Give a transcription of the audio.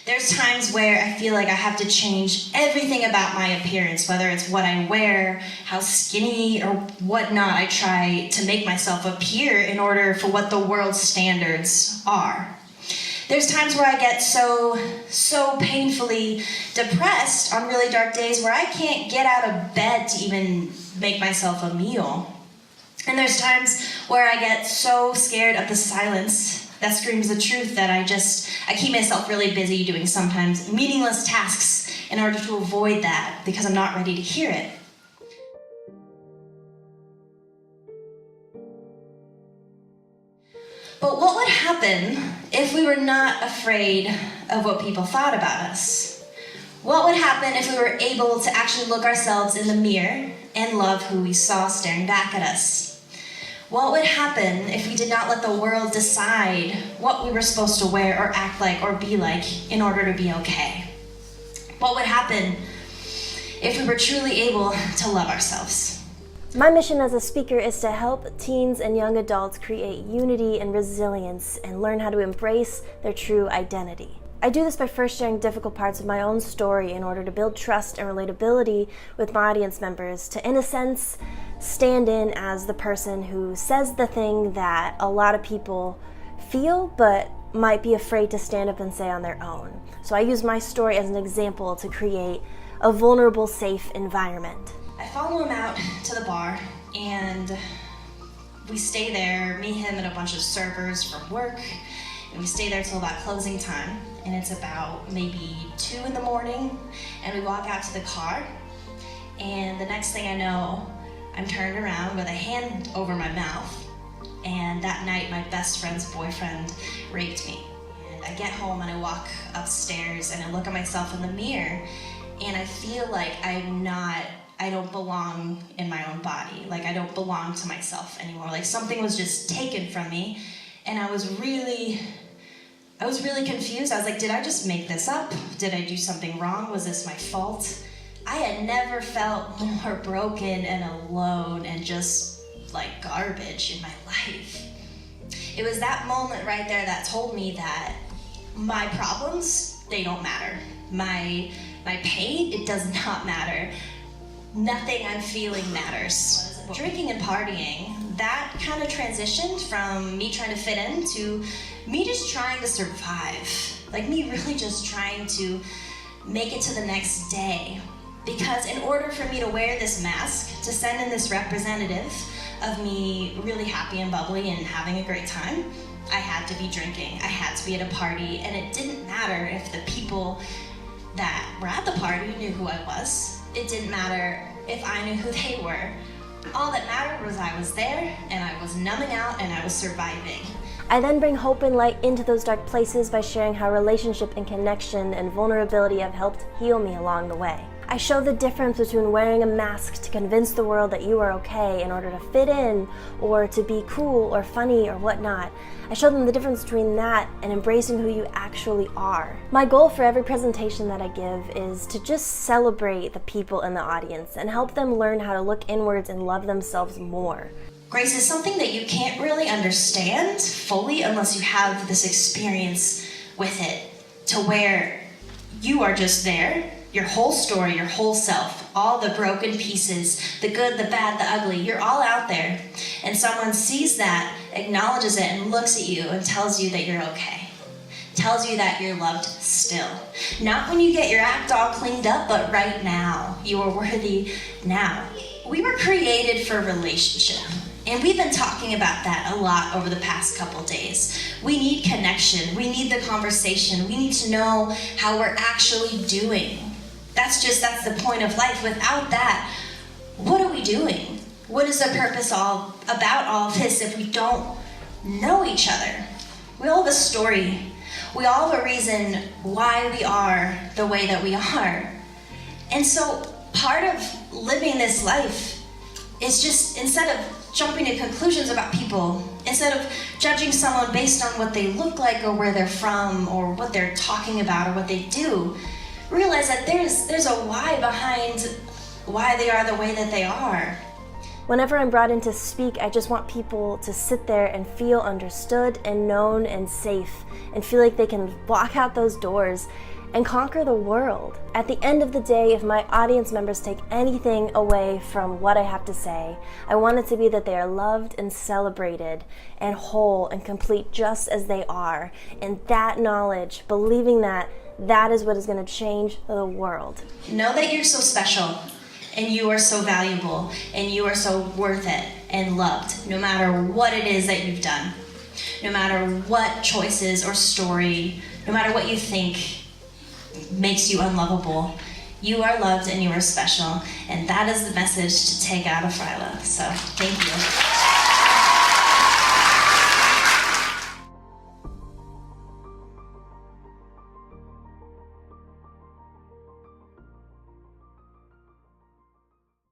There's times where I feel like I have to change everything about my appearance, whether it's what I wear, how skinny or whatnot I try to make myself appear in order for what the world's standards are. There's times where I get so painfully depressed on really dark days where I can't get out of bed to even make myself a meal. And there's times where I get so scared of the silence that screams the truth that I keep myself really busy doing sometimes meaningless tasks in order to avoid that because I'm not ready to hear it. But what would happen if we were not afraid of what people thought about us? What would happen if we were able to actually look ourselves in the mirror and love who we saw staring back at us? What would happen if we did not let the world decide what we were supposed to wear or act like or be like in order to be okay? What would happen if we were truly able to love ourselves? My mission as a speaker is to help teens and young adults create unity and resilience and learn how to embrace their true identity. I do this by first sharing difficult parts of my own story in order to build trust and relatability with my audience members to, in a sense, stand in as the person who says the thing that a lot of people feel but might be afraid to stand up and say on their own. So I use my story as an example to create a vulnerable, safe environment. I follow him out to the bar and we stay there, me, him, and a bunch of servers from work, and we stay there till about closing time. And it's about maybe 2 in the morning, and we walk out to the car, and the next thing I know, I'm turned around with a hand over my mouth, and that night my best friend's boyfriend raped me. And I get home and I walk upstairs and I look at myself in the mirror, and I feel like I don't belong in my own body. Like I don't belong to myself anymore. Like something was just taken from me, and I was really confused. I was like, did I just make this up? Did I do something wrong? Was this my fault? I had never felt more broken and alone and just like garbage in my life. It was that moment right there that told me that my problems, they don't matter. My pain, it does not matter. Nothing I'm feeling matters. Drinking and partying, that kind of transitioned from me trying to fit in to me just trying to survive. Like me really just trying to make it to the next day. Because in order for me to wear this mask, to send in this representative of me really happy and bubbly and having a great time, I had to be drinking, I had to be at a party, and it didn't matter if the people that were at the party knew who I was. It didn't matter if I knew who they were. All that mattered was I was there, and I was numbing out, and I was surviving. I then bring hope and light into those dark places by sharing how relationship and connection and vulnerability have helped heal me along the way. I show the difference between wearing a mask to convince the world that you are okay in order to fit in or to be cool or funny or whatnot. I show them the difference between that and embracing who you actually are. My goal for every presentation that I give is to just celebrate the people in the audience and help them learn how to look inwards and love themselves more. Grace is something that you can't really understand fully unless you have this experience with it, to where you are just there, your whole story, your whole self, all the broken pieces, the good, the bad, the ugly, you're all out there. And someone sees that, acknowledges it, and looks at you and tells you that you're okay. Tells you that you're loved still. Not when you get your act all cleaned up, but right now. You are worthy now. We were created for relationship. And we've been talking about that a lot over the past couple days. We need connection. We need the conversation. We need to know how we're actually doing. That's the point of life. Without that, what are we doing? What is the purpose about all of this if we don't know each other? We all have a story. We all have a reason why we are the way that we are. And so part of living this life is just, instead of jumping to conclusions about people, instead of judging someone based on what they look like or where they're from or what they're talking about or what they do, realize that there's a why behind why they are the way that they are. Whenever I'm brought in to speak, I just want people to sit there and feel understood and known and safe and feel like they can walk out those doors and conquer the world. At the end of the day, if my audience members take anything away from what I have to say, I want it to be that they are loved and celebrated and whole and complete just as they are. And that knowledge, believing that, that is what is going to change the world. Know that you're so special and you are so valuable and you are so worth it and loved, no matter what it is that you've done, no matter what choices or story, no matter what you think makes you unlovable. You are loved and you are special, and that is the message to take out of Fryla. So thank you.